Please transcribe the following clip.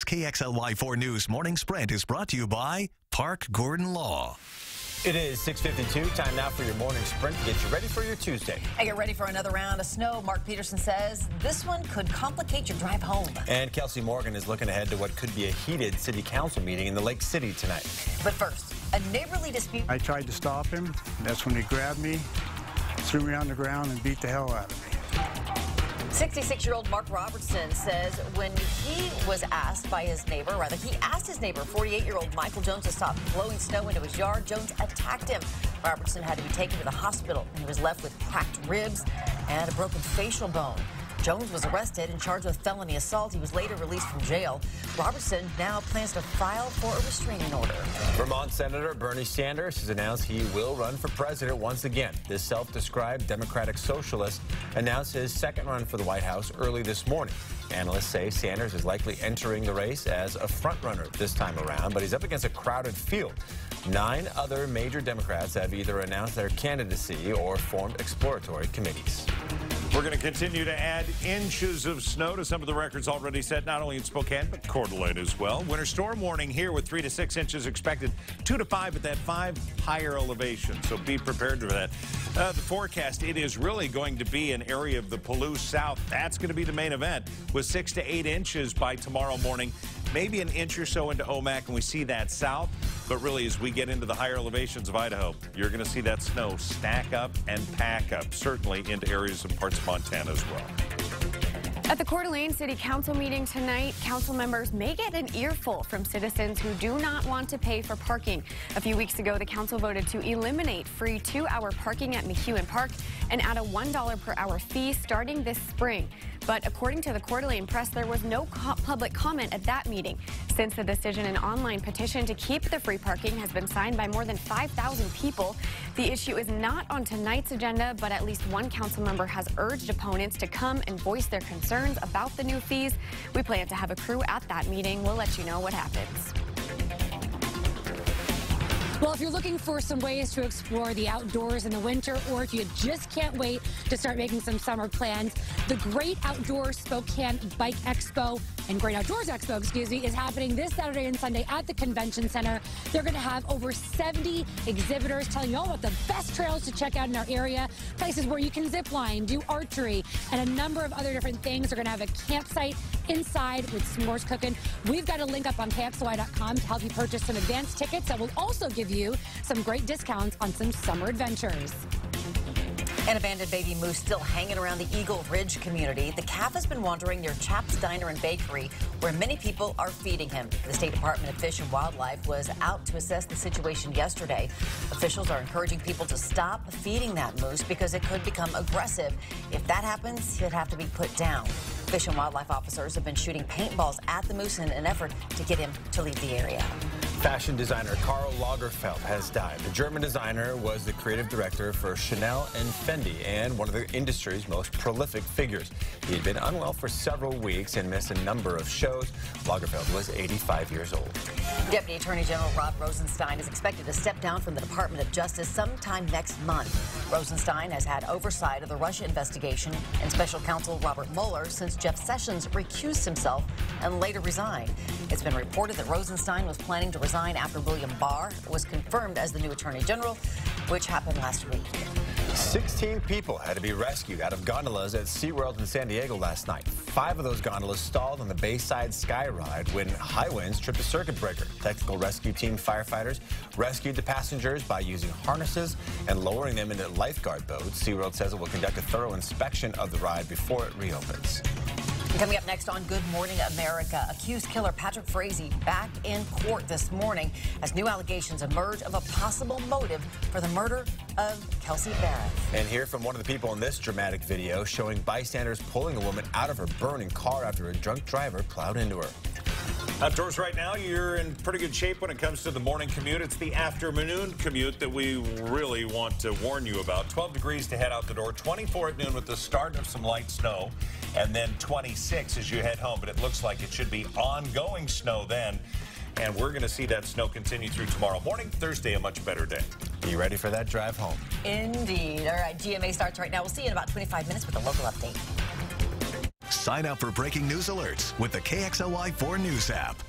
KXLY4 News Morning Sprint is brought to you by Park Gordon Law. It is 6:52. Time now for your morning sprint to get you ready for your Tuesday. Hey, get ready for another round of snow. Mark Peterson says this one could complicate your drive home. And Kelsey Morgan is looking ahead to what could be a heated city council meeting in the Lake City tonight. But first, a neighborly dispute. I tried to stop him. That's when he grabbed me, threw me on the ground, and beat the hell out of me. 66-year-old Mark Robertson says when he was asked by his neighbor, he asked his neighbor, 48-year-old Michael Jones, to stop blowing snow into his yard, Jones attacked him. Robertson had to be taken to the hospital, and he was left with cracked ribs and a broken facial bone. Jones was arrested and charged with felony assault. He was later released from jail. Robertson now plans to file for a restraining order. Vermont Senator Bernie Sanders has announced he will run for president once again. This self-described Democratic socialist announced his second run for the White House early this morning. Analysts say Sanders is likely entering the race as a frontrunner this time around, but he's up against a crowded field. 9 other major Democrats have either announced their candidacy or formed exploratory committees. We're going to continue to add inches of snow to some of the records already set, not only in Spokane, but Coeur d'Alene as well. Winter storm warning here with 3 to 6 inches expected, 2 to 5 at that 5 higher elevation. So be prepared for that. The forecast, it is really going to be an area of the Palouse South. That's going to be the main event with 6 to 8 inches by tomorrow morning. Maybe an inch or so into Omak, and we see that south. But really, as we get into the higher elevations of Idaho, you're going to see that snow stack up and pack up, certainly into areas and parts of Montana as well. At the Coeur d'Alene City Council meeting tonight, council members may get an earful from citizens who do not want to pay for parking. A few weeks ago, the council voted to eliminate free 2-hour parking at McEwen Park and add a $1 per hour fee starting this spring. But according to the Coeur d'Alene Press, there was no public comment at that meeting. Since the decision, an online petition to keep the free parking has been signed by more than 5,000 people. The issue is not on tonight's agenda, but at least one council member has urged opponents to come and voice their concerns about the new fees. We plan to have a crew at that meeting. We'll let you know what happens. Well, if you're looking for some ways to explore the outdoors in the winter, or if you just can't wait to start making some summer plans, the Great Outdoors Spokane Bike Expo and Great Outdoors Expo, is happening this Saturday and Sunday at the Convention Center. They're going to have over 70 exhibitors telling you all about the best trails to check out in our area, places where you can zip line, do archery, and a number of other different things. They're going to have a campsite inside with s'mores cooking. We've got a link up on KXLY.com to help you purchase some advanced tickets that will also give you some great discounts on some summer adventures. An abandoned baby moose still hanging around the Eagle Ridge community. The calf has been wandering near Chap's Diner and Bakery, where many people are feeding him. The State Department of Fish and Wildlife was out to assess the situation yesterday. Officials are encouraging people to stop feeding that moose because it could become aggressive. If that happens, he'd have to be put down. Fish and Wildlife officers have been shooting paintballs at the moose in an effort to get him to leave the area. Fashion designer Karl Lagerfeld has died. The German designer was the creative director for Chanel and Fendi and one of the industry's most prolific figures. He had been unwell for several weeks and missed a number of shows. Lagerfeld was 85 years old. Deputy Attorney General Rod Rosenstein is expected to step down from the Department of Justice sometime next month. Rosenstein has had oversight of the Russia investigation and special counsel Robert Mueller since Jeff Sessions recused himself and later resigned. It's been reported that Rosenstein was planning to resign after William Barr was confirmed as the new Attorney General, which happened last week. 16 people had to be rescued out of gondolas at SeaWorld in San Diego last night. 5 of those gondolas stalled on the Bayside Sky Ride when high winds tripped a circuit breaker. Technical rescue team firefighters rescued the passengers by using harnesses and lowering them into lifeguard boats. SeaWorld says it will conduct a thorough inspection of the ride before it reopens. Coming up next on Good Morning America, accused killer Patrick Frazee back in court this morning as new allegations emerge of a possible motive for the murder of Kelsey Barrett. And hear from one of the people in this dramatic video showing bystanders pulling a woman out of her burning car after a drunk driver plowed into her. Outdoors right now, you're in pretty good shape when it comes to the morning commute. It's the afternoon commute that we really want to warn you about. 12 degrees to head out the door, 24 at noon with the start of some light snow, and then 26 as you head home. But it looks like it should be ongoing snow then. And we're going to see that snow continue through tomorrow morning. Thursday, a much better day. Are you ready for that drive home? Indeed. All right, GMA starts right now. We'll see you in about 25 minutes with a local update. Sign up for breaking news alerts with the KXLY4 News app.